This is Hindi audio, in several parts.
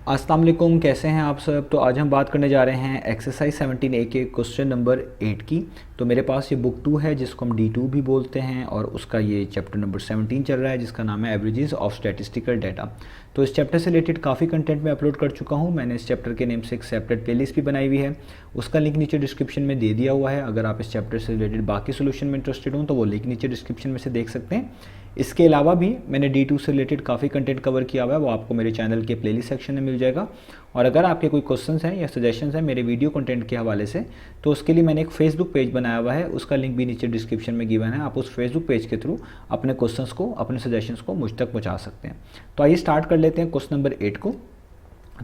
अस्सलाम वालेकुम, कैसे हैं आप सब। तो आज हम बात करने जा रहे हैं एक्सरसाइज 17A के क्वेश्चन नंबर 8 की। तो मेरे पास ये बुक 2 है जिसको हम D2 भी बोलते हैं और उसका ये चैप्टर नंबर 17 चल रहा है जिसका नाम है एवरेजेस ऑफ स्टैटिस्टिकल डाटा। तो इस चैप्टर से रिलेटेड काफ़ी कंटेंट मैं अपलोड कर चुका हूँ। मैंने इस चैप्टर के नेम से एक सेपरेट प्लेलिस्ट भी बनाई हुई है, उसका लिंक नीचे डिस्क्रिप्शन में दे दिया हुआ है। अगर आप इस चैप्टर से रिलेटेड बाकी सोल्यूशन में इंटरेस्टेड हो तो वो लिंक नीचे डिस्क्रिप्शन में से देख सकते हैं। इसके अलावा भी मैंने D2 से रिलेटेड काफ़ी कंटेंट कवर किया हुआ है, वो आपको मेरे चैनल के प्लेलिस्ट सेक्शन में मिल जाएगा। और अगर आपके कोई क्वेश्चंस हैं या सजेशंस हैं मेरे वीडियो कंटेंट के हवाले से, तो उसके लिए मैंने एक फेसबुक पेज बनाया हुआ है, उसका लिंक भी नीचे डिस्क्रिप्शन में गिवन है। आप उस फेसबुक पेज के थ्रू अपने क्वेश्चंस को, अपने सजेशंस को मुझ तक पहुँचा सकते हैं। तो आइए स्टार्ट कर लेते हैं क्वेश्चन नंबर 8 को।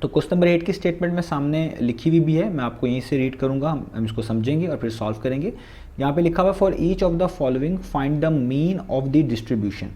तो क्वेश्चन नंबर 8 की स्टेटमेंट में सामने लिखी हुई भी है, मैं आपको यहीं से रीड करूंगा, हम इसको समझेंगे और फिर सॉल्व करेंगे। यहाँ पे लिखा हुआ है for each of the following find the mean of the distribution.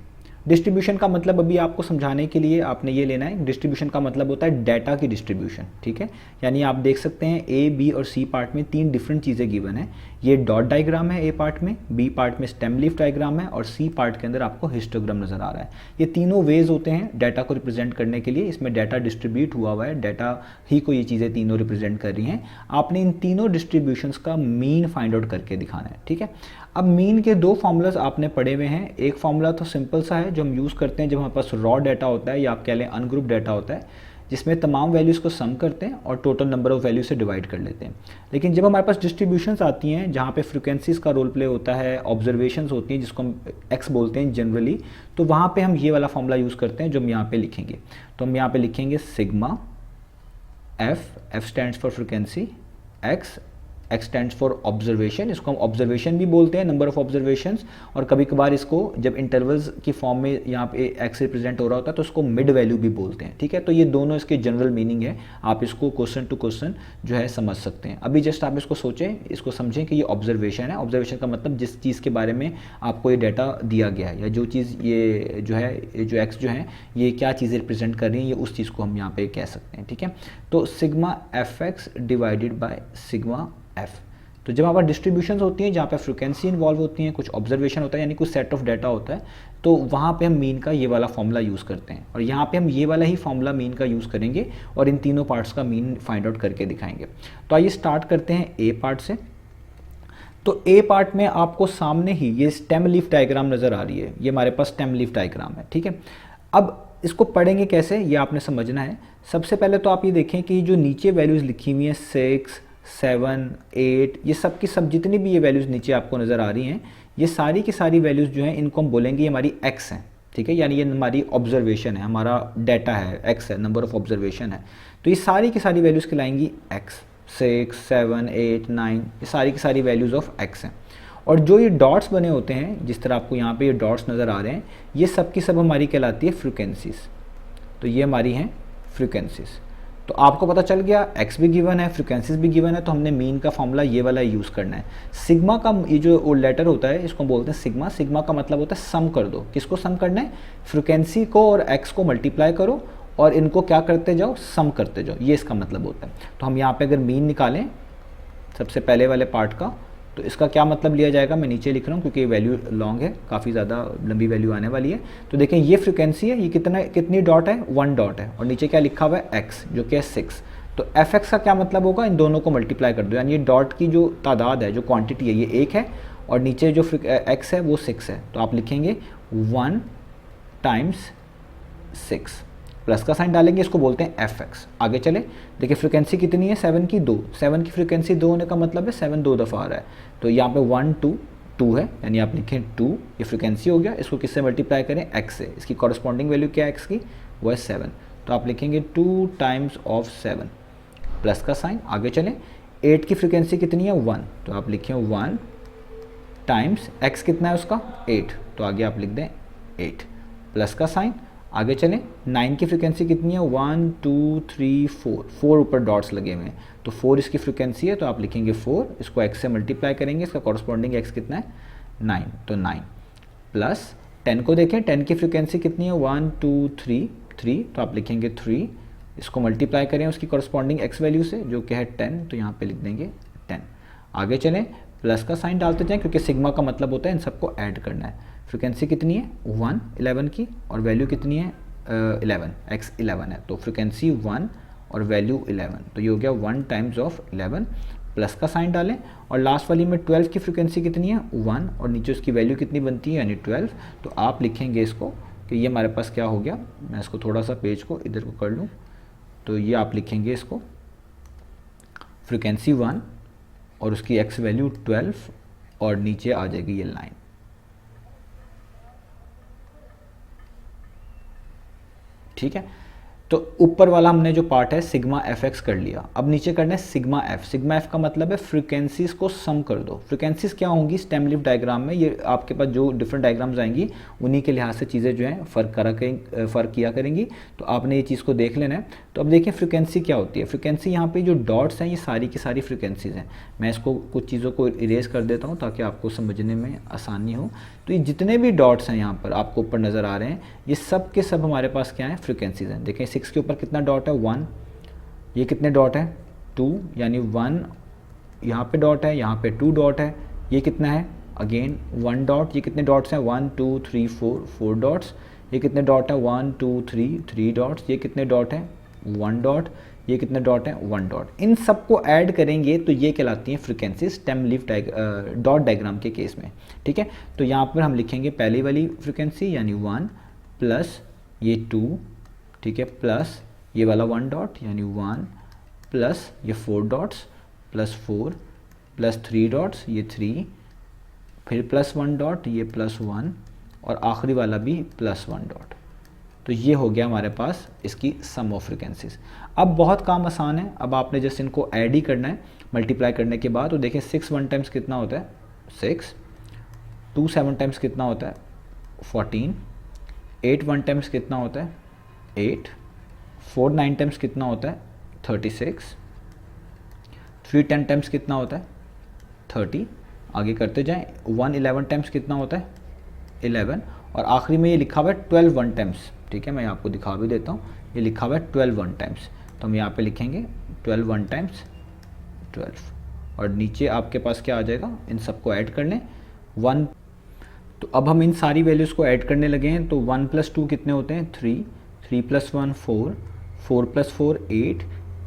Distribution का मतलब अभी आपको समझाने के लिए आपने ये लेना है, डिस्ट्रीब्यूशन का मतलब होता है डाटा की डिस्ट्रीब्यूशन, ठीक है। यानी आप देख सकते हैं ए, बी और सी पार्ट में तीन डिफरेंट चीज़ें गिवन है। ये डॉट डायग्राम है ए पार्ट में, बी पार्ट में स्टेम लीफ डायग्राम है और सी पार्ट के अंदर आपको हिस्टोग्राम नजर आ रहा है। ये तीनों वेज होते हैं डाटा को रिप्रेजेंट करने के लिए। इसमें डाटा डिस्ट्रीब्यूट हुआ है, डाटा ही को ये चीज़ें तीनों रिप्रेजेंट कर रही हैं। आपने इन तीनों डिस्ट्रीब्यूशंस का मीन फाइंड आउट करके दिखाना है, ठीक है। अब मीन के दो फॉर्मूलाज आपने पढ़े हुए हैं। एक फॉर्मूला तो सिंपल सा है जो हम यूज़ करते हैं जब हमारे पास रॉ डाटा होता है या आप कह लें अनग्रुप डाटा होता है, जिसमें तमाम वैल्यूज़ को सम करते हैं और टोटल नंबर ऑफ वैल्यू से डिवाइड कर लेते हैं। लेकिन जब हमारे पास डिस्ट्रीब्यूशंस आती हैं जहाँ पे फ्रिक्वेंसीज़ का रोल प्ले होता है, ऑब्जर्वेशंस होती हैं जिसको हम एक्स बोलते हैं जनरली, तो वहाँ पे हम ये वाला फॉर्मूला यूज़ करते हैं जो हम यहाँ पे लिखेंगे। तो हम यहाँ पे लिखेंगे sigma F stands for frequency, x stands for observation, इसको हम ऑब्जर्वेशन भी बोलते हैं, नंबर ऑफ ऑब्जर्वेशंस। और कभी कभार इसको जब इंटरवल्स की फॉर्म में यहाँ पे एक्स रिप्रेजेंट हो रहा होता है तो उसको मिड वैल्यू भी बोलते हैं, ठीक है। तो ये दोनों इसके जनरल मीनिंग है, आप इसको क्वेश्चन टू क्वेश्चन जो है समझ सकते हैं। अभी जस्ट आप इसको सोचें, इसको समझें कि ये ऑब्जर्वेशन है। ऑब्जर्वेशन का मतलब जिस चीज़ के बारे में आपको ये डाटा दिया गया है या जो चीज़ ये जो है, ये जो एक्स जो है ये क्या चीज़ें रिप्रेजेंट कर रही हैं, ये उस चीज़ को हम यहाँ पे कह सकते हैं, ठीक है। तो sigma F x divided by sigma F. तो जब हमारे डिस्ट्रीब्यूशंस होती हैं जहाँ पे फ्रिक्वेंसी इन्वॉल्व होती हैं, कुछ ऑब्जर्वेशन होता है यानी कुछ सेट ऑफ डाटा होता है, तो वहाँ पे हम मीन का ये वाला फॉर्मूला यूज़ करते हैं और यहाँ पे हम ये वाला ही फॉर्मूला मीन का यूज़ करेंगे और इन तीनों पार्ट्स का मीन फाइंड आउट करके दिखाएंगे। तो आइए स्टार्ट करते हैं ए पार्ट से। तो ए पार्ट में आपको सामने ही ये स्टेम लीफ डायग्राम नज़र आ रही है, ये हमारे पास स्टेम लीफ डायग्राम है, ठीक है। अब इसको पढ़ेंगे कैसे ये आपने समझना है। सबसे पहले तो आप ये देखें कि जो नीचे वैल्यूज़ लिखी हुई हैं 6, 7, 8, ये सब की सब जितनी भी ये वैल्यूज़ नीचे आपको नज़र आ रही हैं, ये सारी की सारी वैल्यूज़ जो हैं इनको हम बोलेंगे ये हमारी एक्स हैं, ठीक है। यानी ये हमारी ऑब्जर्वेशन है, हमारा डाटा है, एक्स है, नंबर ऑफ ऑब्जर्वेशन है। तो ये सारी की सारी वैल्यूज़ कहलाएंगी एक्स। 6, 7, 8, 9 ये सारी की सारी वैल्यूज़ ऑफ एक्स हैं। और जो ये डॉट्स बने होते हैं, जिस तरह आपको यहाँ पे ये डॉट्स नज़र आ रहे हैं, ये सब की सब हमारी कहलाती है फ्रिक्वेंसीज। तो ये हमारी हैं फ्रिक्वेंसीज। तो आपको पता चल गया एक्स भी गिवन है, फ्रिक्वेंसीज भी गिवन है, तो हमने मीन का फॉर्मूला ये वाला यूज़ करना है। सिग्मा का ये जो लेटर होता है इसको बोलते हैं सिग्मा। सिग्मा का मतलब होता है सम कर दो। किसको सम करना है? फ्रिक्वेंसी को और एक्स को मल्टीप्लाई करो और इनको क्या करते जाओ, सम करते जाओ, ये इसका मतलब होता है। तो हम यहाँ पे अगर मीन निकालें सबसे पहले वाले पार्ट का, तो इसका क्या मतलब लिया जाएगा, मैं नीचे लिख रहा हूँ क्योंकि ये वैल्यू लॉन्ग है, काफ़ी ज़्यादा लंबी वैल्यू आने वाली है। तो देखें ये फ्रिक्वेंसी है, ये कितनी डॉट है, 1 डॉट है और नीचे क्या लिखा हुआ है एक्स जो कि है 6। तो एफ एक्स का क्या मतलब होगा, इन दोनों को मल्टीप्लाई कर दो, यानी ये डॉट की जो तादाद है, जो क्वांटिटी है ये 1 है और नीचे जो एक्स है वो 6 है। तो आप लिखेंगे 1 टाइम्स 6, प्लस का साइन डालेंगे, इसको बोलते हैं एफ एक्स। आगे चले, देखिए फ्रिक्वेंसी कितनी है 7 की 2, 7 की फ्रिक्वेंसी 2 होने का मतलब है 7 2 दफ़ा आ रहा है। तो यहाँ पे 1 2 2 है, यानी आप लिखें 2, ये फ्रिक्वेंसी हो गया। इसको किससे मल्टीप्लाई करें, एक्स से। इसकी कॉरस्पॉन्डिंग वैल्यू क्या है एक्स की, वो है 7। तो आप लिखेंगे 2 टाइम्स ऑफ 7, प्लस का साइन। आगे चलें, 8 की फ्रिक्वेंसी कितनी है 1, तो आप लिखें 1 टाइम्स एक्स कितना है उसका 8, तो आगे आप लिख दें 8, प्लस का साइन। आगे चलें, 9 की फ्रिक्वेंसी कितनी है 1 2 3 4 ऊपर डॉट्स लगे हुए हैं, तो 4 इसकी फ्रिक्वेंसी है, तो आप लिखेंगे 4, इसको x से मल्टीप्लाई करेंगे, इसका कॉरस्पॉन्डिंग x कितना है 9, तो 9 प्लस 10 को देखें, 10 की फ्रिक्वेंसी कितनी है 1 2 3, तो आप लिखेंगे 3, इसको मल्टीप्लाई करें उसकी कॉरस्पॉन्डिंग x वैल्यू से जो कि है 10, तो यहाँ पे लिख देंगे 10। आगे चलें, प्लस का साइन डालते जाएं क्योंकि सिग्मा का मतलब होता है इन सबको ऐड करना है। फ्रिक्वेंसी कितनी है 1 11 की और वैल्यू कितनी है 11, x 11 है, तो फ्रिक्वेंसी 1 और वैल्यू 11, तो ये हो गया 1 टाइम्स ऑफ 11, प्लस का साइन डालें और लास्ट वाली में 12 की फ्रिक्वेंसी कितनी है 1 और नीचे उसकी वैल्यू कितनी बनती है यानी 12, तो आप लिखेंगे इसको कि ये हमारे पास क्या हो गया, मैं इसको थोड़ा सा पेज को इधर को कर लूँ, तो ये आप लिखेंगे इसको फ्रिक्वेंसी 1 और उसकी एक्स वैल्यू 12 और नीचे आ जाएगी ये लाइन। ठीक है, तो ऊपर वाला हमने जो पार्ट है सिग्मा एफ एक्स कर लिया, अब नीचे करना है सिग्मा एफ। सिग्मा एफ का मतलब है फ्रिक्वेंसीज को सम कर दो। फ्रिक्वेंसीज क्या होंगी स्टेम लिफ्ट डायग्राम में, ये आपके पास जो डिफरेंट डायग्राम्स आएंगी उन्हीं के लिहाज से चीज़ें जो हैं फ़र्क किया करेंगी, तो आपने ये चीज़ को देख लेना है। तो अब देखिए फ्रिक्वेंसी क्या होती है। फ्रिक्वेंसी यहाँ पे जो डॉट्स हैं ये सारी की सारी फ्रिक्वेंसीज हैं। मैं इसको कुछ चीज़ों को इरेज कर देता हूँ ताकि आपको समझने में आसानी हो। तो ये जितने भी डॉट्स हैं यहाँ पर आपको ऊपर नज़र आ रहे हैं, ये सब के सब हमारे पास क्या है फ्रिक्वेंसीज हैं। देखें 6 के ऊपर कितना डॉट है 1, ये कितने डॉट है 2, यानी 1 यहाँ पे डॉट है, यहाँ पे 2 डॉट है, ये कितना है अगेन 1 डॉट, ये कितने डॉट्स हैं 1 2 3 4 डॉट्स, ये कितने डॉट है 1 2 3 डॉट्स, ये कितने डॉट हैं 1 डॉट, ये कितने डॉट हैं 1 डॉट। इन सबको ऐड करेंगे तो ये कहलाती हैं frequency stem lift dot diagram के केस में। ठीक है, तो यहाँ पर हम लिखेंगे पहली वाली फ्रिक्वेंसी यानी 1 प्लस ये 2, ठीक है, प्लस ये वाला 1 डॉट यानी 1 प्लस ये 4 डॉट्स प्लस 4 प्लस 3 डॉट्स ये 3, फिर प्लस 1 डॉट ये प्लस 1 और आखिरी वाला भी प्लस 1 डॉट। तो ये हो गया हमारे पास इसकी सम ऑफ फ्रिक्वेंसीज। अब बहुत काम आसान है, अब आपने जस्ट इनको ऐड ही करना है मल्टीप्लाई करने के बाद। तो देखें 6 1 टाइम्स कितना होता है 6, 2 7 टाइम्स कितना होता है 14, 8 1 टाइम्स कितना होता है 8, 4 9 टाइम्स कितना होता है 36, 3 10 टाइम्स कितना होता है 30, आगे करते जाएं। 1 11 टाइम्स कितना होता है 11 और आखिरी में ये लिखा हुआ है 12 1 टाइम्स। ठीक है, मैं आपको दिखा भी देता हूँ, ये लिखा हुआ है 12 1 टाइम्स, तो हम यहाँ पे लिखेंगे 12 1 टाइम्स 12 और नीचे आपके पास क्या आ जाएगा, इन सबको ऐड कर लें 1। तो अब हम इन सारी वैल्यूज़ को ऐड करने लगे हैं, तो 1 + 2 कितने होते हैं 3, 3 + 1 4, 4 + 4 8,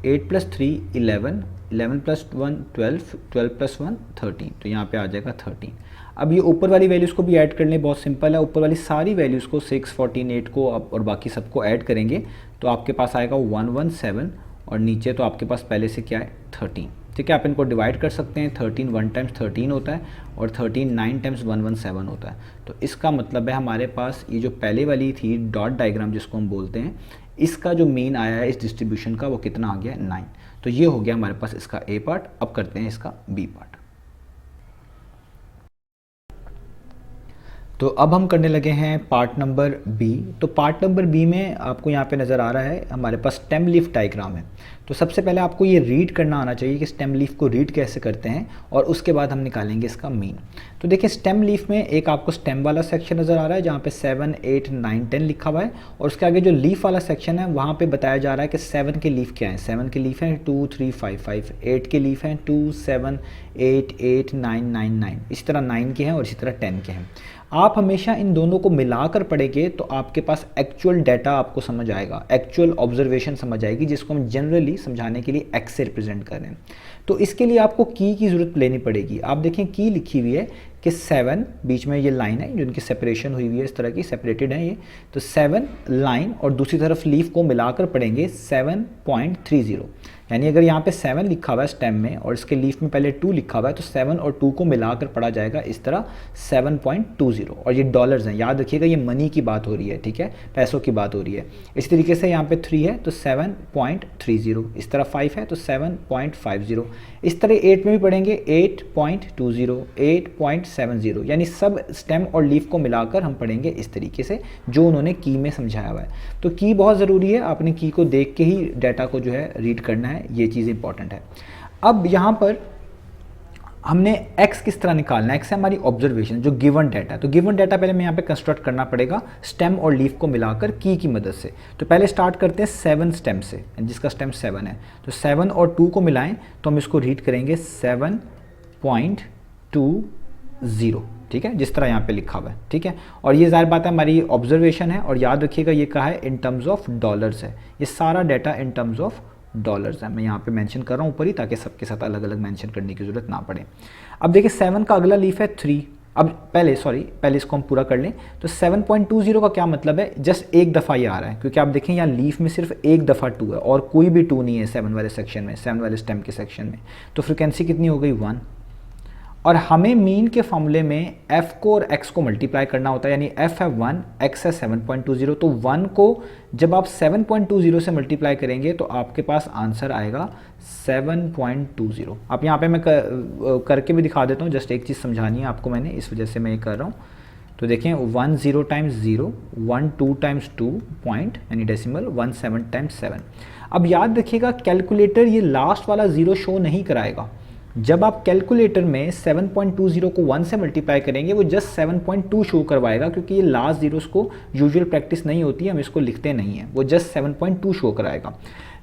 8 + 3 11, 11 + 1 12, 12 + 1 13, तो यहाँ पे आ जाएगा 13। अब ये ऊपर वाली वैल्यूज़ को भी ऐड करने बहुत सिंपल है, ऊपर वाली सारी वैल्यूज़ को 6 14 8 को और बाकी सबको ऐड करेंगे तो आपके पास आएगा 117 और नीचे तो आपके पास पहले से क्या है 13। ठीक है, आप इनको डिवाइड कर सकते हैं, 13 1 टाइम्स 13 होता है और 13 9 टाइम्स 117 होता है। तो इसका मतलब है हमारे पास ये जो पहले वाली थी डॉट डायग्राम जिसको हम बोलते हैं, इसका जो मीन आया है इस डिस्ट्रीब्यूशन का वो कितना आ गया 9। तो ये हो गया हमारे पास इसका ए पार्ट। अब करते हैं इसका बी पार्ट। तो अब हम करने लगे हैं पार्ट नंबर बी। तो पार्ट नंबर बी में आपको यहाँ पे नज़र आ रहा है हमारे पास स्टेम लीफ डायग्राम है। तो सबसे पहले आपको ये रीड करना आना चाहिए कि स्टेम लीफ को रीड कैसे करते हैं और उसके बाद हम निकालेंगे इसका मीन। तो देखिए स्टेम लीफ में एक आपको स्टेम वाला सेक्शन नज़र आ रहा है जहाँ पे 7 8 9 10 लिखा हुआ है और उसके आगे जो लीफ वाला सेक्शन है वहाँ पे बताया जा रहा है कि 7 के लीफ क्या हैं। 7 के लीफ हैं 2 3 5 5, 8 के लीफ हैं 2 7 8 8 9 9 9, इसी तरह 9 के हैं और इसी तरह 10 के हैं। आप हमेशा इन दोनों को मिलाकर पढ़ेंगे तो आपके पास एक्चुअल डाटा आपको समझ आएगा, एक्चुअल ऑब्जर्वेशन समझ आएगी, जिसको हम जनरली समझाने के लिए एक्स से रिप्रेजेंट कर रहे हैं। तो इसके लिए आपको की ज़रूरत लेनी पड़ेगी। आप देखें की लिखी हुई है कि 7 बीच में ये लाइन है जिनकी सेपरेशन हुई हुई है, इस तरह की सेपरेटेड है ये। तो 7 लाइन और दूसरी तरफ लीफ को मिलाकर पढ़ेंगे 7.30, यानी अगर यहाँ पे 7 लिखा हुआ है स्टेम में और इसके लीफ में पहले 2 लिखा हुआ है तो 7 और 2 को मिलाकर पढ़ा जाएगा इस तरह 7.20। और ये डॉलर्स हैं, याद रखिएगा ये मनी की बात हो रही है, ठीक है, पैसों की बात हो रही है। इस तरीके से यहाँ पे 3 है तो 7.30, इस तरह 5 है तो 7.50, इस तरह 8 में भी पढ़ेंगे 8.20 8.70, यानी सब स्टेम और लीफ को मिलाकर हम पढ़ेंगे इस तरीके से जो उन्होंने की में समझाया हुआ है। तो की बहुत ज़रूरी है, आपने की को देख के ही डाटा को जो है रीड करना है, ये चीज़ इंपॉर्टेंट है। अब यहाँ पर हमने x किस तरह निकालना है, x है हमारी ऑब्जर्वेशन जो गिवन डाटा है। तो गिवन डाटा पहले हमें यहाँ पे कंस्ट्रक्ट करना पड़ेगा स्टेम और लीफ को मिलाकर की मदद से। तो पहले स्टार्ट करते हैं 7 स्टेम से, जिसका स्टेम 7 है। तो 7 और 2 को मिलाएं तो हम इसको रीड करेंगे 7.20, ठीक है, जिस तरह यहाँ पे लिखा हुआ है, ठीक है। और ये ज़ाहिर बात है हमारी ऑब्जर्वेशन है और याद रखिएगा ये कहा है इन टर्म्स ऑफ डॉलर्स है, ये सारा data in terms of dollars है। मैं यहाँ पे मेंशन कर रहा हूँ ऊपर ही, ताकि सबके साथ अलग अलग मेंशन करने की ज़रूरत ना पड़े। अब देखिए 7 का अगला लीफ है 3। अब पहले इसको हम पूरा कर लें। तो 7.20 का क्या मतलब है, जस्ट एक दफ़ा ये आ रहा है, क्योंकि आप देखें यहाँ लीफ में सिर्फ एक दफ़ा 2 है और कोई भी 2 नहीं है 7 वाले सेक्शन में, 7 वाले स्टेम के सेक्शन में। तो फ्रिक्वेंसी कितनी हो गई 1। और हमें मीन के फॉर्मूले में f को और x को मल्टीप्लाई करना होता है, यानी f है 1, x है 7.20। तो 1 को जब आप 7.20 से मल्टीप्लाई करेंगे तो आपके पास आंसर आएगा 7.20। अब यहाँ पे मैं करके भी दिखा देता हूँ, जस्ट एक चीज़ समझानी है आपको मैंने, इस वजह से मैं ये कर रहा हूँ। तो देखें 1 0 टाइम्स 0, 1 2 टाइम्स 2 पॉइंट यानी डेसिमल, 1 7 टाइम्स 7। अब याद रखिएगा कैलकुलेटर ये लास्ट वाला 0 शो नहीं कराएगा। जब आप कैलकुलेटर में 7.20 को 1 से मल्टीप्लाई करेंगे वो जस्ट 7.2 शो करवाएगा, क्योंकि ये लास्ट जीरोस को यूजुअल प्रैक्टिस नहीं होती है, हम इसको लिखते नहीं हैं, वो जस्ट 7.2 शो कराएगा।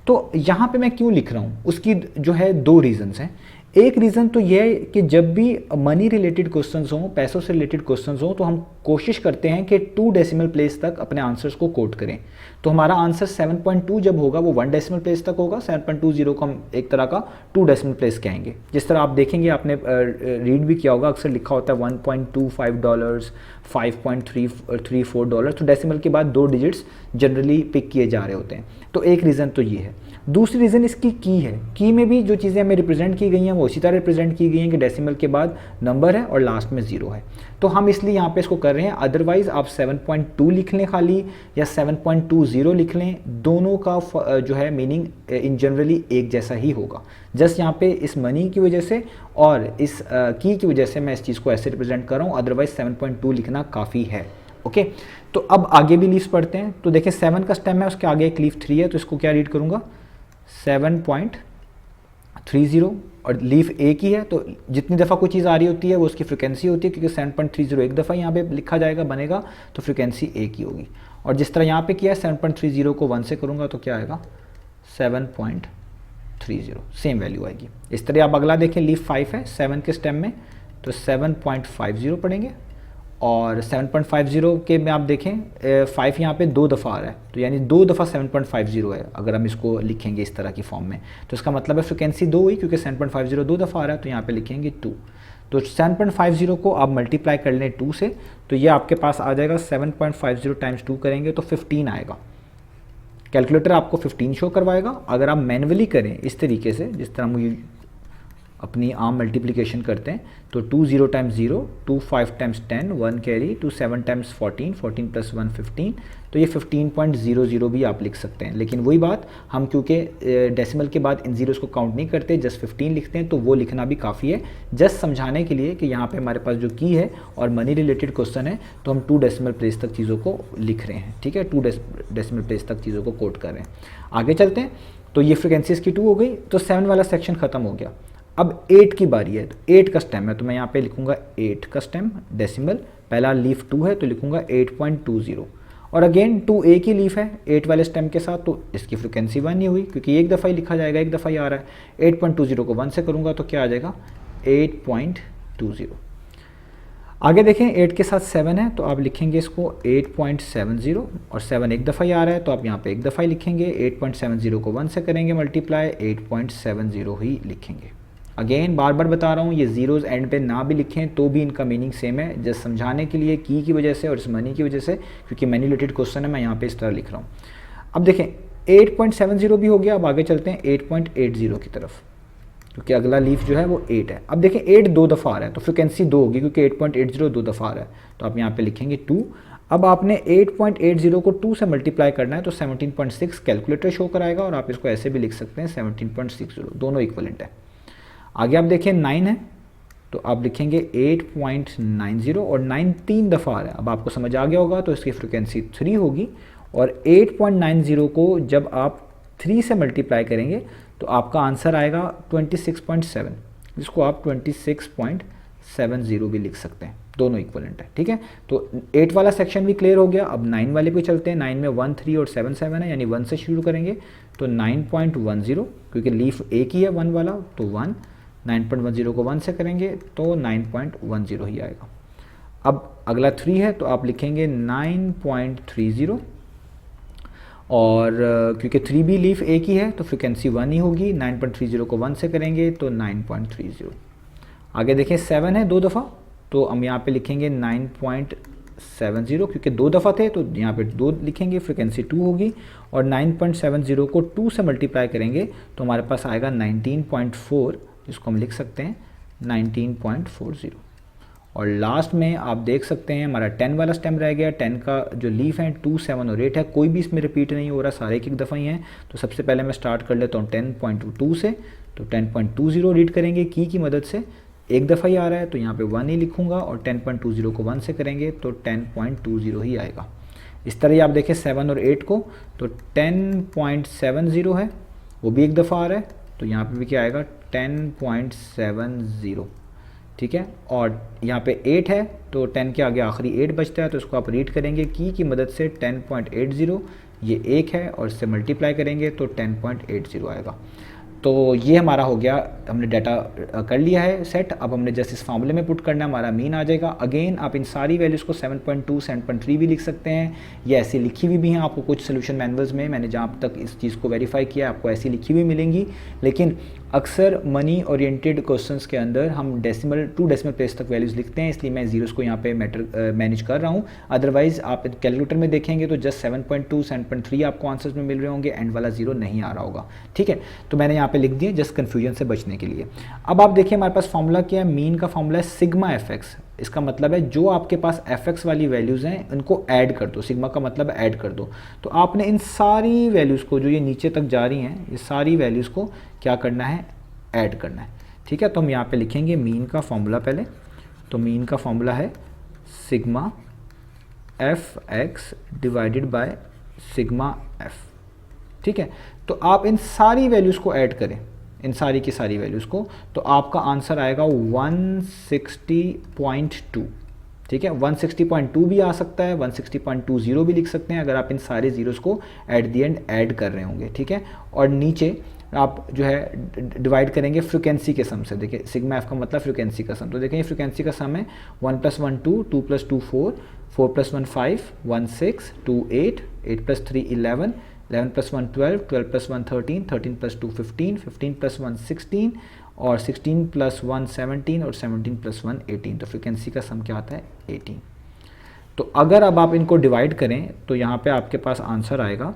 तो यहाँ पे मैं क्यों लिख रहा हूँ, उसकी जो है 2 रीजंस हैं। एक रीज़न तो यह है कि जब भी मनी रिलेटेड क्वेश्चंस हों, पैसों से रिलेटेड क्वेश्चंस हों, तो हम कोशिश करते हैं कि 2 डेसिमल प्लेस तक अपने आंसर्स को कोट करें। तो हमारा आंसर 7.2 जब होगा वो 1 डेसिमल प्लेस तक होगा, 7.20 को हम एक तरह का 2 डेसिमल प्लेस कहेंगे। जिस तरह आप देखेंगे, आपने रीड भी किया होगा, अक्सर लिखा होता है $1.25, $5.34। तो डेसिमल के बाद 2 डिजिट्स जनरली पिक किए जा रहे होते हैं। तो एक रीज़न तो ये है। दूसरी रीज़न इसकी की है। की में भी जो चीज़ें हमें रिप्रेजेंट की गई हैं वो इसी तरह रिप्रेजेंट की गई हैं कि डेसिमल के बाद नंबर है और लास्ट में 0 है। तो हम इसलिए यहाँ पे इसको कर रहे हैं। अदरवाइज़ आप 7.2 लिख लें खाली या 7.20 लिख लें, दोनों का जो है मीनिंग इन जनरली एक जैसा ही होगा। जस्ट यहाँ पे इस मनी की वजह से और इस की वजह से मैं इस चीज़ को ऐसे रिप्रेजेंट कर रहा हूँ, अदरवाइज़ 7.2 लिखना काफ़ी है। ओके, तो अब आगे भी लीव्स पढ़ते हैं। तो देखिए 7 का स्टेम है, उसके आगे एक लीफ 3 है, तो इसको क्या रीड करूँगा 7.30, और लीफ एक ही है तो जितनी दफ़ा कोई चीज़ आ रही होती है वो उसकी फ्रिक्वेंसी होती है, क्योंकि 7.30 एक दफ़ा यहाँ पे लिखा जाएगा बनेगा, तो फ्रिक्वेंसी एक ही होगी। और जिस तरह यहाँ पे किया है 7.30 को 1 से करूँगा तो क्या आएगा 7.30, सेम वैल्यू आएगी। इस तरह आप अगला देखें, लीफ 5 है 7 के स्टेम में, तो 7.50 पढ़ेंगे। और 7.50 के में आप देखें 5 यहाँ पे 2 दफ़ा आ रहा है, तो यानी 2 दफ़ा 7.50 है। अगर हम इसको लिखेंगे इस तरह की फॉर्म में तो इसका मतलब है फ्रिक्वेंसी 2 हुई, क्योंकि 7.50 2 दफ़ा आ रहा है, तो यहाँ पे लिखेंगे 2। तो 7.50 को आप मल्टीप्लाई कर लें 2 से, तो ये आपके पास आ जाएगा 7.50 टाइम्स 2 करेंगे तो 15 आएगा। कैलकुलेटर आपको 15 शो करवाएगा। अगर आप मैनुअली करें इस तरीके से, जिस तरह मुझे अपनी आम मल्टीप्लिकेशन करते हैं, तो 2 0 times 0, 2 5 times 10, 1 carry, 2 7 times 14, 14 plus 1 15, तो ये 15.00 भी आप लिख सकते हैं। लेकिन वही बात, हम क्योंकि डेसिमल के बाद इन जीरोस को काउंट नहीं करते, जस्ट 15 लिखते हैं, तो वो लिखना भी काफ़ी है, जस्ट समझाने के लिए कि यहाँ पे हमारे पास जो की है और मनी रिलेटेड क्वेश्चन है, तो हम 2 डेसिमल प्लेस तक चीज़ों को लिख रहे हैं। ठीक है, 2 डेसिमल प्लेस तक चीज़ों को कोट कर रहे हैं। आगे चलते हैं। तो ये फ्रिक्वेंसीज की 2 हो गई, तो 7 वाला सेक्शन ख़त्म हो गया। अब 8 की बारी है, तो 8 का स्टेम है, तो मैं यहाँ पे लिखूँगा 8 का स्टेम डेसिमल, पहला लीफ 2 है तो लिखूँगा 8.20, और अगेन 2 एक ही लीफ है 8 वाले स्टेम के साथ, तो इसकी फ्रिक्वेंसी 1 ही हुई, क्योंकि एक दफ़ा ही लिखा जाएगा, एक दफ़ा ही आ रहा है। 8.20 को 1 से करूँगा तो क्या आ जाएगा 8.20। आगे देखें 8 के साथ 7 है, तो आप लिखेंगे इसको 8.70, और 7 एक दफ़ा ही आ रहा है तो आप यहाँ पे एक दफ़ा ही लिखेंगे। 8.70 को 1 से करेंगे मल्टीप्लाई, 8.70 ही लिखेंगे। अगेन बार बार बता रहा हूँ, ये जीरोज़ एंड पे ना भी लिखें तो भी इनका मीनिंग सेम है, जस्ट समझाने के लिए की वजह से और इस मनी की वजह से, क्योंकि मनी रिलेटेड क्वेश्चन है, मैं यहाँ पे इस तरह लिख रहा हूँ। अब देखें 8.70 भी हो गया। अब आगे चलते हैं 8.80 की तरफ, क्योंकि अगला लीफ जो है वो 8 है। अब देखें 8 2 दफ़ा आ रहा है, तो फ्रिक्वेंसी 2 होगी, क्योंकि 8.80 2 दफ़ा आ रहा है, तो आप यहाँ पे लिखेंगे 2। अब आपने 8.80 को 2 से मल्टीप्लाई करना है, तो 17.6 कैलकुलेटर शो कराएगा, और आप इसको ऐसे भी लिख सकते हैं 17.60, दोनों इक्वलेंट है। आगे आप देखें 9 है, तो आप लिखेंगे 8.90, और 9 3 दफ़ा आ रहा है। अब आपको समझ आ गया होगा, तो इसकी फ्रिक्वेंसी 3 होगी, और 8.90 को जब आप 3 से मल्टीप्लाई करेंगे तो आपका आंसर आएगा 26.7, जिसको आप 26.70 भी लिख सकते हैं, दोनों इक्वलेंट है। ठीक है, तो 8 वाला सेक्शन भी क्लियर हो गया। अब 9 वाले पे चलते हैं। 9 में 1 3 और 7 7 है, यानी 1 से शुरू करेंगे, तो 9.10, क्योंकि लीफ एक ही है 1 वाला, तो 1, 9.10 को 1 से करेंगे तो 9.10 ही आएगा। अब अगला 3 है, तो आप लिखेंगे 9.30, और क्योंकि 3B लीफ एक ही है तो फ्रिक्वेंसी 1 ही होगी। 9.30 को 1 से करेंगे तो 9.30। आगे देखिए 7 है 2 दफ़ा, तो हम यहाँ पे लिखेंगे 9.70, क्योंकि 2 दफ़ा थे तो यहाँ पे 2 लिखेंगे, फ्रिक्वेंसी 2 होगी। और 9.70 को 2 से मल्टीप्लाई करेंगे तो हमारे पास आएगा 19.4, जिसको हम लिख सकते हैं 19.40। और लास्ट में आप देख सकते हैं हमारा 10 वाला स्टेम रह गया। 10 का जो लीफ है 2, 7 और 8 है, कोई भी इसमें रिपीट नहीं हो रहा, सारे एक दफ़ा ही हैं। तो सबसे पहले मैं स्टार्ट कर लेता हूँ 10.2 से, तो 10.20 रीड करेंगे की मदद से, एक दफ़ा ही आ रहा है तो यहाँ पे 1 ही लिखूँगा। और 10.20 को 1 से करेंगे तो 10.20 ही आएगा। इस तरह ही आप देखें 7 और 8 को, तो 10.70 है, वो भी एक दफ़ा आ रहा है, तो यहाँ पे भी क्या आएगा 10.70, ठीक है। और यहाँ पे 8 है तो 10 के आगे आखिरी 8 बचता है, तो इसको आप रीड करेंगे की मदद से 10.80, ये 1 है और इससे मल्टीप्लाई करेंगे तो 10.80 आएगा। तो ये हमारा हो गया, हमने डाटा कर लिया है सेट। अब हमने जस्ट इस फार्मूले में पुट करना है, हमारा मीन आ जाएगा। अगेन आप इन सारी वैल्यूज़ को 7.2, 7.3 भी लिख सकते हैं, ये ऐसी लिखी हुई भी हैं आपको कुछ सोल्यूशन मैनुअल्स में। मैंने जहाँ तक इस चीज़ को वेरीफाई किया आपको ऐसी लिखी हुई मिलेंगी, लेकिन अक्सर मनी ओरिएंटेड क्वेश्चंस के अंदर हम टू डेसिमल प्लेस तक वैल्यूज़ लिखते हैं, इसलिए मैं जीरोस को यहाँ पे मैनेज कर रहा हूँ। अदरवाइज़ आप कैलकुलेटर में देखेंगे तो जस्ट 7.2, 7.3 आपको आंसर्स में मिल रहे होंगे, एंड वाला जीरो नहीं आ रहा होगा, ठीक है। तो मैंने यहाँ पे लिख दिए जस्ट कन्फ्यूजन से बचने के लिए। अब आप देखिए हमारे पास फॉर्मूला क्या है, मीन का फॉर्मूला है सिग्मा एफ। इसका मतलब है जो आपके पास एफ वाली वैल्यूज़ हैं उनको ऐड कर दो, सिग्मा का मतलब ऐड कर दो। तो आपने इन सारी वैल्यूज़ को जो ये नीचे तक जा रही हैं, ये सारी वैल्यूज़ को क्या करना है, ऐड करना है, ठीक है। तो हम यहाँ पे लिखेंगे मीन का फॉर्मूला पहले, तो मीन का फॉर्मूला है sigma F x divided by sigma F, ठीक है। तो आप इन सारी वैल्यूज़ को ऐड करें, इन सारी की सारी वैल्यूज़ को, तो आपका आंसर आएगा 160.2, ठीक है। 160.2 भी आ सकता है, 160.20 भी लिख सकते हैं अगर आप इन सारे जीरोज़ को एट दी एंड ऐड कर रहे होंगे, ठीक है। और नीचे आप जो है डिवाइड करेंगे फ्रिक्वेंसी के सम से। देखिए सिग्मा एफ का मतलब फ्रिक्वेंसी का सम, तो देखें ये फ्रिक्वेंसी का सम है 1 + 1 2, 2 + 2 4, 4 + 1 5, 1 6, 2 8, 8 + 3 11, 11 + 1 12, 12 + 1 13, 13 + 2 15, 15 + 1 16 और 16 + 1 17 और 17 + 1 18। तो फ्रिक्वेंसी का सम क्या आता है 18। तो अगर अब आप इनको डिवाइड करें तो यहाँ पे आपके पास आंसर आएगा,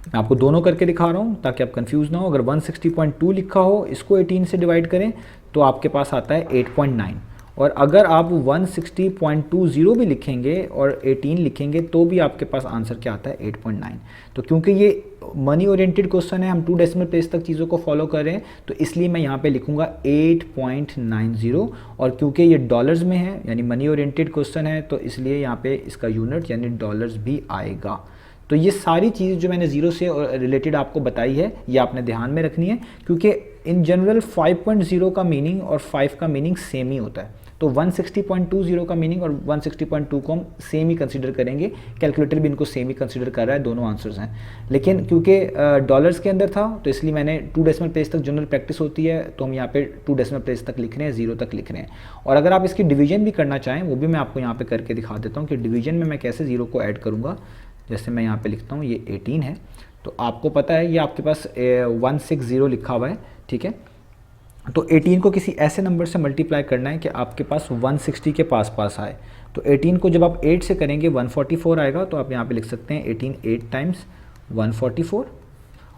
मैं आपको दोनों करके दिखा रहा हूँ ताकि आप कंफ्यूज ना हो। अगर 160.2 लिखा हो, इसको 18 से डिवाइड करें तो आपके पास आता है 8.9। और अगर आप 160.20 भी लिखेंगे और 18 लिखेंगे तो भी आपके पास आंसर क्या आता है 8.9। तो क्योंकि ये मनी ओरिएंटेड क्वेश्चन है, हम 2 डेसिमल प्लेस तक चीज़ों को फॉलो कर रहे हैं, तो इसलिए मैं यहाँ पे लिखूँगा 8.90। और क्योंकि ये डॉलर्स में है यानी मनी ओरिएंटेड क्वेश्चन है, तो इसलिए यहाँ पे इसका यूनिट यानी डॉलर्स भी आएगा। तो ये सारी चीज़ जो मैंने जीरो से रिलेटेड आपको बताई है ये आपने ध्यान में रखनी है, क्योंकि इन जनरल 5.0 का मीनिंग और 5 का मीनिंग सेम ही होता है। तो 160.20 का मीनिंग और 160.2 को हम सेम ही कंसीडर करेंगे, कैलकुलेटर भी इनको सेम ही कंसीडर कर रहा है, दोनों आंसर्स हैं। लेकिन क्योंकि डॉलर्स के अंदर था तो इसलिए मैंने 2 डेसिमल प्लेस तक जनरल प्रैक्टिस होती है, तो हम यहाँ पे 2 डेसिमल प्लेस तक लिख रहे हैं, 0 तक लिख रहे हैं। और अगर आप इसकी डिवीजन भी करना चाहें वो भी मैं आपको यहाँ पे करके दिखा देता हूँ कि डिवीजन में मैं कैसे 0 को ऐड करूँगा। जैसे मैं यहाँ पे लिखता हूँ ये 18 है, तो आपको पता है ये आपके पास 160 लिखा हुआ है, ठीक है। तो 18 को किसी ऐसे नंबर से मल्टीप्लाई करना है कि आपके पास 160 के पास आए। तो 18 को जब आप 8 से करेंगे 144 आएगा, तो आप यहाँ पे लिख सकते हैं 18 8 टाइम्स 144।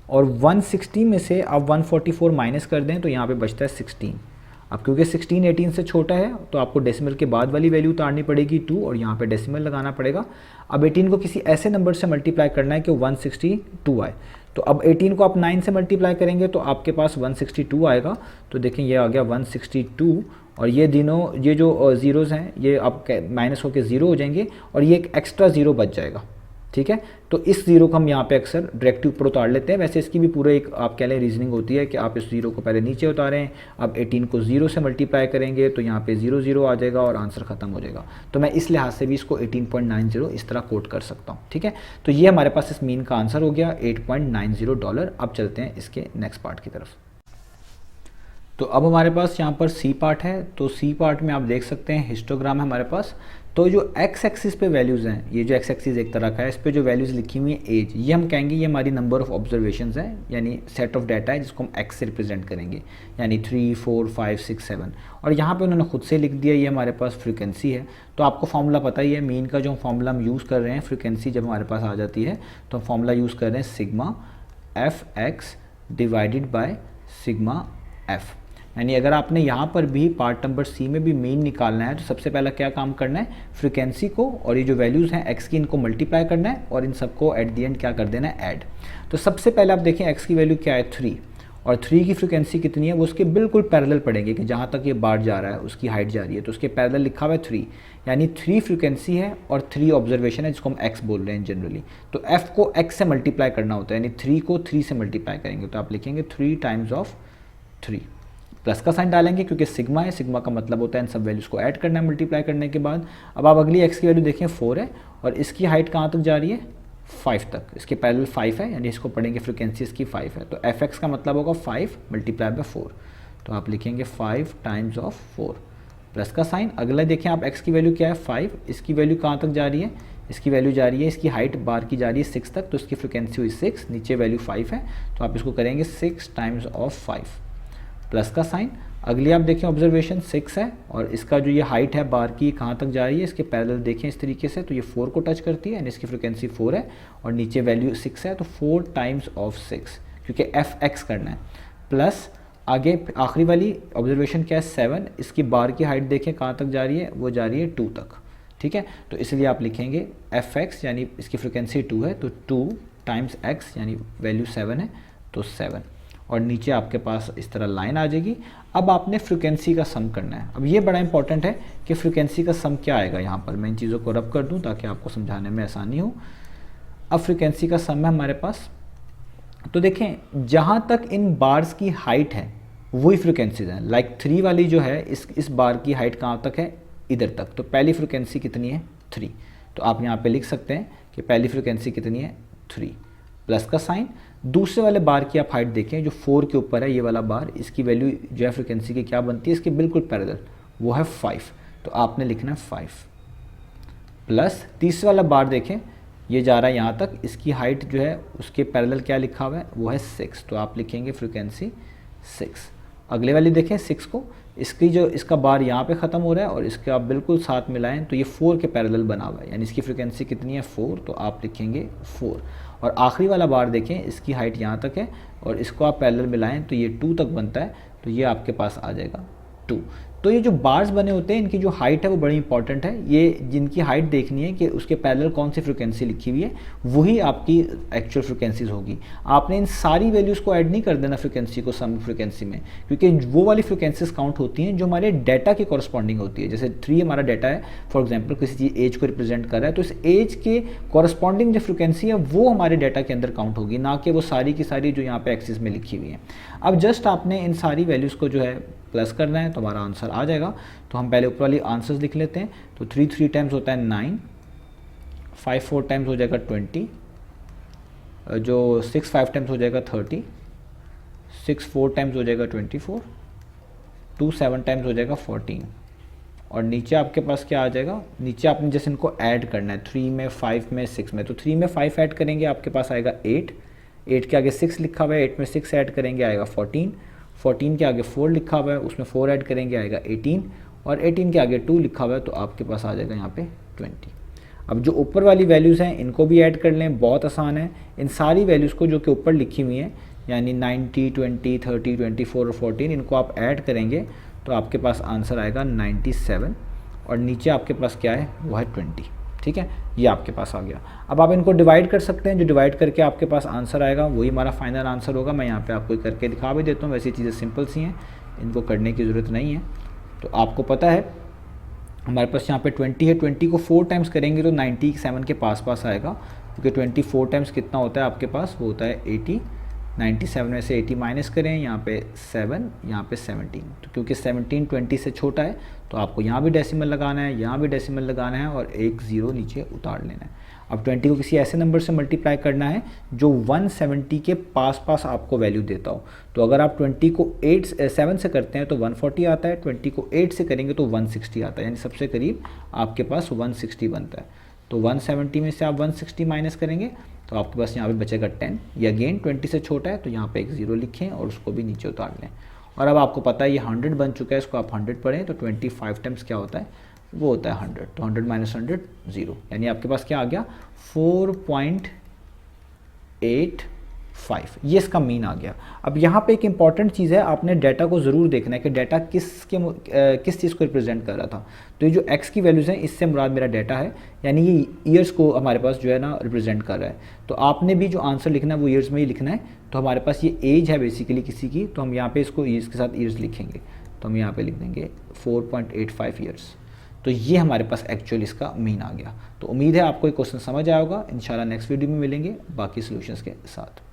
और 160 में से आप 144 माइनस कर दें तो यहाँ पे बचता है 16। अब क्योंकि 16 18 से छोटा है तो आपको डेसिमल के बाद वाली वैल्यू उतारनी पड़ेगी 2 और यहाँ पे डेसिमल लगाना पड़ेगा। अब 18 को किसी ऐसे नंबर से मल्टीप्लाई करना है कि 162 आए। तो अब 18 को आप 9 से मल्टीप्लाई करेंगे तो आपके पास 162 आएगा। तो देखें ये आ गया 162 और ये जो ज़ीरोज़ हैं ये आप माइनस होकर ज़ीरो हो जाएंगे और ये एक एक्स्ट्रा ज़ीरो बच जाएगा, ठीक है। तो इस ज़ीरो को हम यहाँ पे अक्सर डायरेक्ट ऊपर उतार लेते हैं। वैसे इसकी भी पूरे एक आप कह लें रीजनिंग होती है कि आप इस ज़ीरो को पहले नीचे उतारें, अब 18 को 0 से मल्टीप्लाई करेंगे तो यहाँ पे 0 0 आ जाएगा और आंसर ख़त्म हो जाएगा। तो मैं इस लिहाज से भी इसको 18.90 इस तरह कोट कर सकता हूँ, ठीक है। तो ये हमारे पास इस मीन का आंसर हो गया $8.90। अब चलते हैं इसके नेक्स्ट पार्ट की तरफ। तो अब हमारे पास यहाँ पर सी पार्ट है। तो सी पार्ट में आप देख सकते हैं हिस्टोग्राम है हमारे पास। तो जो एक्स एक्सिस पे वैल्यूज़ हैं, ये जो एक्स एक्सिस एक तरह का है, इस पे जो वैल्यूज़ लिखी हुई हैं एज, ये हम कहेंगे ये हमारी नंबर ऑफ ऑब्जर्वेशंस है, यानी सेट ऑफ डाटा है जिसको हम एक्स से रिप्रेजेंट करेंगे, यानी 3, 4, 5, 6, 7। और यहाँ पे उन्होंने खुद से लिख दिया ये हमारे पास फ्रीक्वेंसी है। तो आपको फार्मूला पता ही है, मीन का जो फार्मूला हम यूज़ कर रहे हैं, फ्रीक्वेंसी जब हमारे पास आ जाती है तो हम फार्मूला यूज़ कर रहे हैं sigma F x divided by sigma F. यानी अगर आपने यहाँ पर भी पार्ट नंबर सी में भी मीन निकालना है तो सबसे पहला क्या काम करना है, फ्रीक्वेंसी को और ये जो वैल्यूज़ हैं एक्स की, इनको मल्टीप्लाई करना है और इन सबको एट द एंड क्या कर देना है, ऐड। तो सबसे पहले आप देखें एक्स की वैल्यू क्या है 3, और 3 की फ्रीक्वेंसी कितनी है, वो उसके बिल्कुल पैरेलल पड़ेंगे कि जहाँ तक ये बार जा रहा है उसकी हाइट जा रही है, तो उसके पैरेलल लिखा हुआ है 3, यानी 3 फ्रीक्वेंसी है और 3 ऑब्जर्वेशन है जिसको हम एक्स बोल रहे हैं जनरली। तो एफ को एक्स से मल्टीप्लाई करना होता है, यानी 3 को 3 से मल्टीप्लाई करेंगे तो आप लिखेंगे 3 टाइम्स ऑफ 3, प्लस का साइन डालेंगे क्योंकि सिग्मा है, सिग्मा का मतलब होता है इन सब वैल्यूज़ को ऐड करना है मल्टीप्लाई करने के बाद। अब आप अगली एक्स की वैल्यू देखें 4 है और इसकी हाइट कहाँ तक जा रही है, 5 तक, इसके पैरेलल 5 है, यानी इसको पढ़ेंगे फ्रीक्वेंसी इसकी 5 है, तो एफ एक्स का मतलब होगा 5 मल्टीप्लाई बाय 4, तो आप लिखेंगे 5 टाइम्स ऑफ 4, प्लस का साइन। अगला देखें आप एक्स की वैल्यू क्या है 5, इसकी वैल्यू कहाँ तक जा रही है, इसकी वैल्यू जा रही है, इसकी हाइट बार की जा रही है 6 तक, तो इसकी फ्रीक्वेंसी हुई 6, नीचे वैल्यू 5 है, तो आप इसको करेंगे 6 टाइम्स ऑफ 5, प्लस का साइन। अगली आप देखें ऑब्जर्वेशन 6 है और इसका जो ये हाइट है बार की कहाँ तक जा रही है, इसके पैरेलल देखें इस तरीके से, तो ये 4 को टच करती है, यानी इसकी फ्रीक्वेंसी 4 है और नीचे वैल्यू 6 है, तो 4 टाइम्स ऑफ 6, क्योंकि एफ एक्स करना है, प्लस आगे आखिरी वाली ऑब्जर्वेशन क्या है 7, इसकी बार की हाइट देखें कहाँ तक जा रही है, वो जा रही है 2 तक, ठीक है। तो इसलिए आप लिखेंगे एफ एक्स, यानी इसकी फ्रीक्वेंसी 2 है, तो 2 टाइम्स एक्स, यानी वैल्यू 7 है तो 7, और नीचे आपके पास इस तरह लाइन आ जाएगी। अब आपने फ्रीक्वेंसी का सम करना है। अब ये बड़ा इंपॉर्टेंट है कि फ्रीक्वेंसी का सम क्या आएगा, यहाँ पर मैं इन चीज़ों को रब कर दूँ ताकि आपको समझाने में आसानी हो। अब फ्रीक्वेंसी का सम है हमारे पास, तो देखें जहाँ तक इन बार्स की हाइट है वही फ्रीक्वेंसीज हैं, लाइक 3 वाली जो है इस बार की हाइट कहाँ तक है, इधर तक, तो पहली फ्रीक्वेंसी कितनी है 3, तो आप यहाँ पे लिख सकते हैं कि पहली फ्रीक्वेंसी कितनी है 3, प्लस का साइन। दूसरे वाले बार की आप हाइट देखें जो 4 के ऊपर है, ये वाला बार, इसकी वैल्यू जो है फ्रीक्वेंसी की क्या बनती है, इसके बिल्कुल पैरेलल, वो है 5, तो आपने लिखना है 5, प्लस तीसरा वाला बार देखें ये जा रहा है यहाँ तक, इसकी हाइट जो है उसके पैरेलल क्या लिखा हुआ है, वो है 6, तो आप लिखेंगे फ्रीक्वेंसी 6। अगले वाली देखें 6 को, इसकी जो इसका बार यहाँ पे ख़त्म हो रहा है और इसके आप बिल्कुल साथ मिलाएं तो ये 4 के पैरेलल बना हुआ है, यानी इसकी फ्रीक्वेंसी कितनी है 4, तो आप लिखेंगे 4। और आखिरी वाला बार देखें, इसकी हाइट यहाँ तक है और इसको आप पैरेलल मिलाएं तो ये 2 तक बनता है, तो ये आपके पास आ जाएगा 2। तो ये जो बार्स बने होते हैं इनकी जो हाइट है वो बड़ी इंपॉर्टेंट है, ये जिनकी हाइट देखनी है कि उसके पैरेलल कौन सी फ्रीक्वेंसी लिखी हुई है, वही आपकी एक्चुअल फ्रीक्वेंसीज होगी। आपने इन सारी वैल्यूज़ को ऐड नहीं कर देना फ्रीक्वेंसी को सम फ्रीक्वेंसी में, क्योंकि वो वाली फ्रीक्वेंसीज काउंट होती हैं जो हमारे डाटा के कॉरस्पॉन्डिंग होती है। जैसे 3 हमारा डाटा है, फॉर एग्जाम्पल किसी चीज़ एज को रिप्रेजेंट कर रहा है, तो इस एज के कॉरस्पॉन्डिंग जो फ्रीक्वेंसी है वो हमारे डाटा के अंदर काउंट होगी, ना कि वो सारी की सारी जो यहाँ पे एक्सिस में लिखी हुई है। अब जस्ट आपने इन सारी वैल्यूज़ को जो है प्लस करना है तो हमारा आंसर आ जाएगा। तो हम पहले ऊपर वाली आंसर्स लिख लेते हैं, तो 3 टाइम्स होता है 9, 5 टाइम्स हो जाएगा 20, जो 5 टाइम्स हो जाएगा 30, 4 टाइम्स हो जाएगा 24, 7 टाइम्स हो जाएगा 14, और नीचे आपके पास क्या आ जाएगा, नीचे आपने जैसे इनको ऐड करना है 3 में 5 में 6 में, तो 3 में 5 ऐड करेंगे आपके पास आएगा 8 के आगे 6 लिखा हुआ है, 8 में 6 ऐड करेंगे आएगा 14 के आगे 4 लिखा हुआ है, उसमें 4 ऐड करेंगे आएगा 18, और 18 के आगे 2 लिखा हुआ है तो आपके पास आ जाएगा यहाँ पे 20। अब जो ऊपर वाली वैल्यूज़ हैं इनको भी ऐड कर लें, बहुत आसान है। इन सारी वैल्यूज़ को जो कि ऊपर लिखी हुई हैं, यानी 90, 20, 30, 24 और 14, इनको आप ऐड करेंगे तो आपके पास आंसर आएगा 97, और नीचे आपके पास क्या है, वो है 20, ठीक है, ये आपके पास आ गया। अब आप इनको डिवाइड कर सकते हैं, जो डिवाइड करके आपके पास आंसर आएगा वही हमारा फाइनल आंसर होगा। मैं यहाँ पे आपको करके दिखा भी देता हूँ, वैसे चीज़ें सिंपल सी हैं, इनको करने की ज़रूरत नहीं है। तो आपको पता है हमारे पास यहाँ पे 20 है, 20 को 4 टाइम्स करेंगे तो 97 के पास आएगा, क्योंकि 24 टाइम्स कितना होता है आपके पास, वो होता है 97 में से 80 माइनस करें, यहाँ पे 7, यहाँ पे 17। तो क्योंकि 17 20 से छोटा है तो आपको यहाँ भी डेसिमल लगाना है, यहाँ भी डेसिमल लगाना है और एक ज़ीरो नीचे उतार लेना है। अब 20 को किसी ऐसे नंबर से मल्टीप्लाई करना है जो 170 के पास पास आपको वैल्यू देता हो। तो अगर आप 20 को 7 से करते हैं तो 140 आता है, 20 को 8 से करेंगे तो 160 आता है, यानी सबसे करीब आपके पास 160 बनता है। तो 170 में से आप 160 माइनस करेंगे तो आपके पास यहाँ पे बचेगा 10। ये अगेन 20 से छोटा है तो यहाँ पे एक ज़ीरो लिखें और उसको भी नीचे उतार लें। और अब आपको पता है ये 100 बन चुका है, इसको आप 100 पढ़ें तो 25 टाइम्स क्या होता है, वो होता है 100। तो 100 माइनस 100 ज़ीरो, यानी आपके पास क्या आ गया 4.85, ये इसका मीन आ गया। अब यहाँ पे एक इंपॉर्टेंट चीज़ है, आपने डाटा को ज़रूर देखना है कि डाटा किस चीज़ को रिप्रेजेंट कर रहा था। तो ये जो x की वैल्यूज़ हैं इससे मुराद मेरा डाटा है, यानी ये ईयर्स को हमारे पास जो है ना रिप्रेजेंट कर रहा है। तो आपने भी जो आंसर लिखना है वो ईयर्स में ही लिखना है। तो हमारे पास ये एज है बेसिकली किसी की, तो हम यहाँ पे इसको ईयर्स के साथ ईयर्स लिखेंगे। तो हम यहाँ पे लिख देंगे 4.85 ईयर्स। तो ये हमारे पास एक्चुअली इसका मीन आ गया। तो उम्मीद है आपको ये क्वेश्चन समझ आया होगा। इंशाल्लाह नेक्स्ट वीडियो में मिलेंगे बाकी सॉल्यूशंस के साथ।